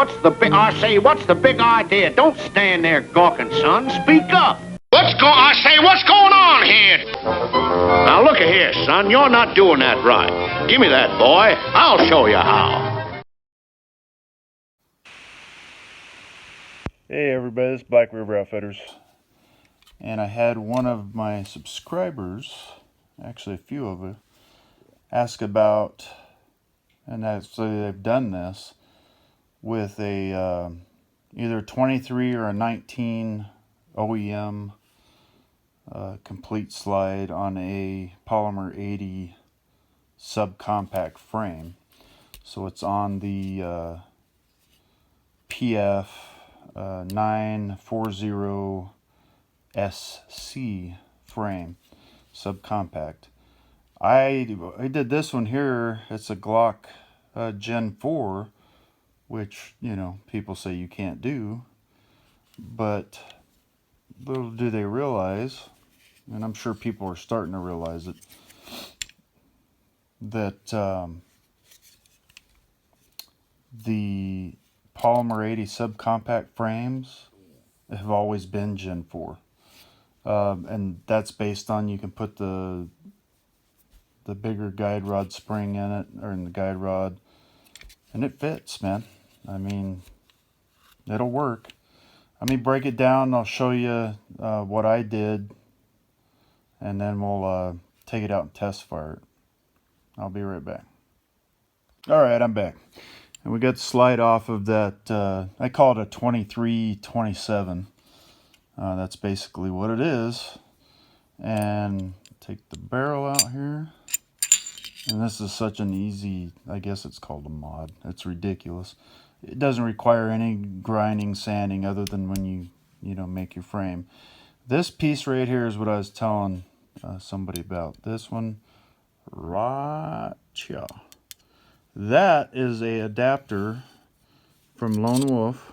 I say, what's the big idea? Don't stand there gawking, son. Speak up. What's going on here? Now, look at here, son. You're not doing that right. Give me that, boy. I'll show you how. Hey everybody, this is Black River Outfitters, and I had one of my subscribers, actually a few of you, ask about, and actually they've done this, with a either 23 or a 19 OEM complete slide on a Polymer 80 subcompact frame. So it's on the PF940SC frame, subcompact. I did this one here. It's a Glock Gen 4, which, you know, people say you can't do, but little do they realize, and I'm sure people are starting to realize it, that the Polymer 80 subcompact frames have always been Gen 4. And that's based on, you can put the bigger guide rod spring in it, or in the guide rod, and it fits, man. I mean, it'll work. Let me break it down. I'll show you what I did, and then we'll take it out and test fire it. I'll be right back. Alright, I'm back. And we got the slide off of that, I call it a 2327. That's basically what it is. And take the barrel out here. And this is such an easy, I guess it's called a mod. It's ridiculous. It doesn't require any grinding, sanding, other than when you make your frame. This piece right here is what I was telling somebody about. This one, right here. That is a adapter from Lone Wolf.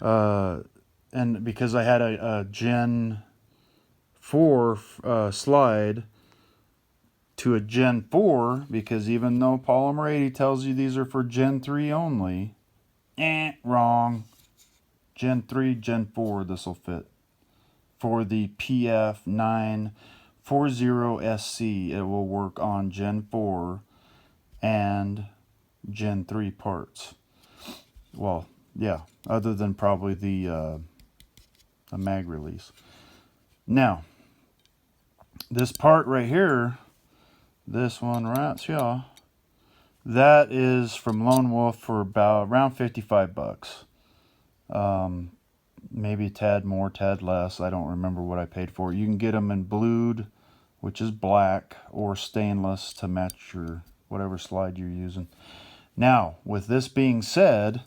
And because I had a Gen 4 slide to a Gen 4, because even though Polymer 80 tells you these are for Gen 3 only, wrong. Gen 3, Gen 4, this will fit. For the PF940SC, it will work on Gen 4 and Gen 3 parts. Well, yeah, other than probably the mag release. Now, this part right here, this one right here, that is from Lone Wolf for around 55 bucks. Maybe a tad more, tad less. I don't remember what I paid for it. You can get them in blued, which is black, or stainless to match your whatever slide you're using. Now, with this being said,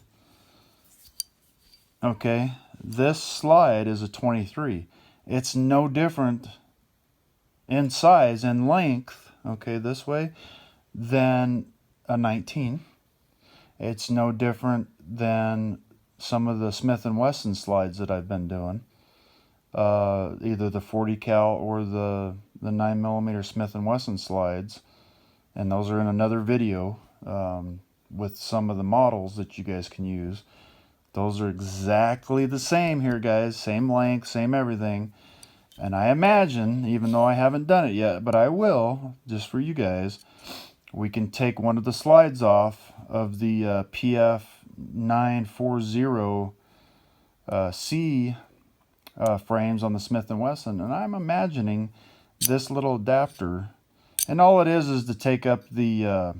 okay, this slide is a 23. It's no different in size and length, okay, this way, than a 19. It's no different than some of the Smith & Wesson slides that I've been doing. Either the 40 cal or the 9mm Smith & Wesson slides. And those are in another video with some of the models that you guys can use. Those are exactly the same here, guys. Same length, same everything. And I imagine, even though I haven't done it yet, but I will, just for you guys, we can take one of the slides off of the PF940C frames on the Smith & Wesson. And I'm imagining this little adapter, and all it is to take up the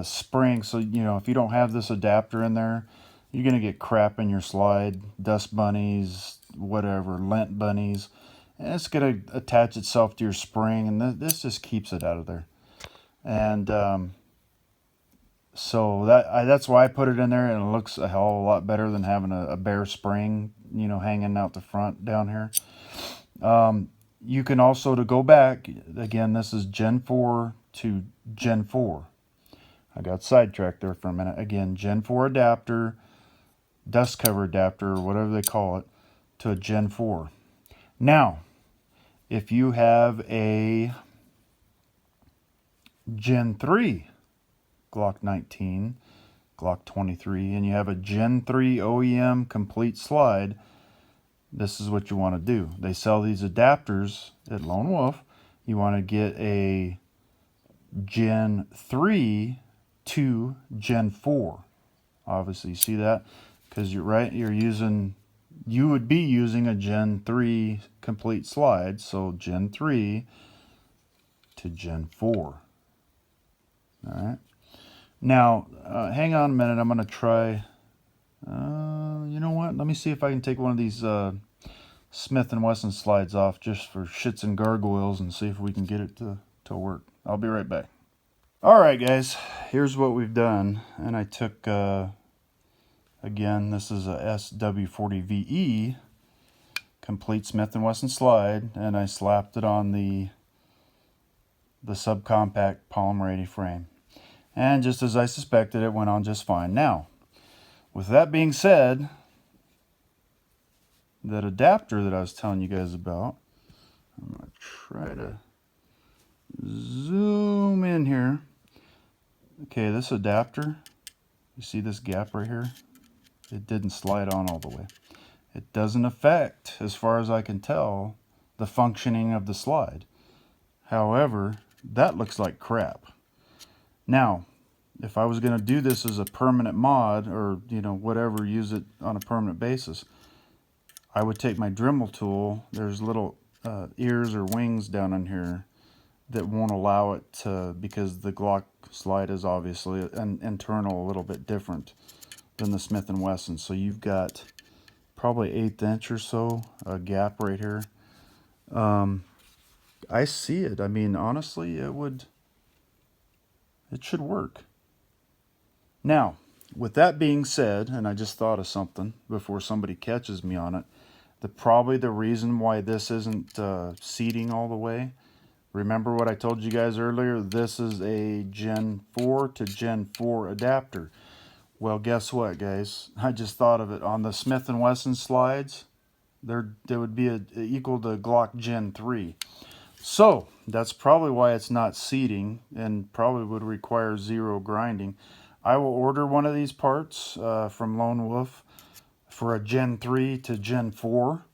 spring. So, you know, if you don't have this adapter in there, you're going to get crap in your slide, dust bunnies, whatever, lint bunnies, and it's going to attach itself to your spring, and this just keeps it out of there. And so that's why I put it in there, and it looks a hell of a lot better than having a bare spring, you know, hanging out the front down here. You can also, to go back, again, this is Gen 4 to Gen 4. I got sidetracked there for a minute. Again, Gen 4 adapter, dust cover adapter, or whatever they call it, to a Gen 4. Now, if you have a Gen 3 Glock 19, Glock 23, and you have a Gen 3 OEM complete slide, this is what you want to do. They sell these adapters at Lone Wolf. You want to get a Gen 3 to Gen 4. Obviously, you see that? Because you're right, you would be using a Gen 3 complete slide, so Gen 3 to Gen 4. Alright. Now, hang on a minute, I'm going to try, you know what, let me see if I can take one of these Smith & Wesson slides off just for shits and gargoyles and see if we can get it to work. I'll be right back. Alright guys, here's what we've done, and I took, again, this is a SW40VE complete Smith & Wesson slide, and I slapped it on the subcompact Polymer 80 frame. And just as I suspected, it went on just fine. Now, with that being said, that adapter that I was telling you guys about, I'm going to try to zoom in here. Okay, this adapter, you see this gap right here? It didn't slide on all the way. It doesn't affect, as far as I can tell, the functioning of the slide. However, that looks like crap. Now, if I was going to do this as a permanent mod, or whatever, use it on a permanent basis, I would take my Dremel tool. There's little ears or wings down in here that won't allow it to, because the Glock slide is obviously an internal a little bit different than the Smith & Wesson. So you've got probably 1/8 inch or so a gap right here. I see it. I mean, honestly, it should work. Now, with that being said, and I just thought of something before somebody catches me on it, probably the reason why this isn't seating all the way, remember what I told you guys earlier? This is a Gen 4 to Gen 4 adapter. Well, guess what, guys? I just thought of it. On the Smith & Wesson slides, there would be equal to Glock Gen 3. So, that's probably why it's not seating, and probably would require 0 grinding. I will order one of these parts from Lone Wolf for a Gen 3 to Gen 4.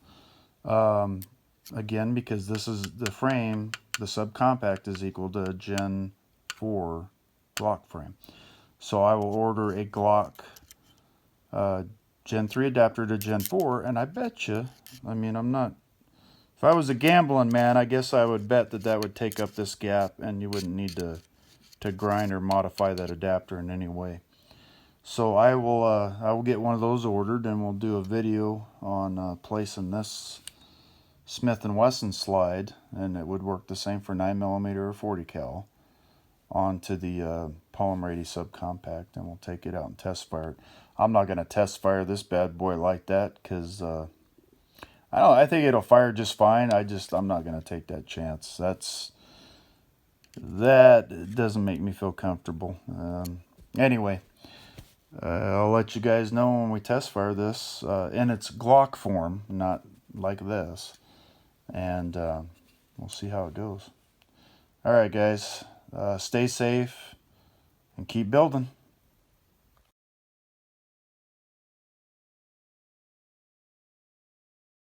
Again, because this is the frame, the subcompact is equal to a Gen 4 Glock frame. So I will order a Glock Gen 3 adapter to Gen 4, and I bet you, I mean, if I was a gambling man, I guess I would bet that would take up this gap, and you wouldn't need to grind or modify that adapter in any way. So I will get one of those ordered, and we'll do a video on placing this Smith & Wesson slide, and it would work the same for 9mm or 40 cal onto the Polymer 80 subcompact, and we'll take it out and test fire it. I'm not going to test fire this bad boy like that, because I think it'll fire just fine. I'm not going to take that chance. That doesn't make me feel comfortable. Anyway, I'll let you guys know when we test fire this in its Glock form, not like this, and we'll see how it goes. All right, guys, stay safe and keep building.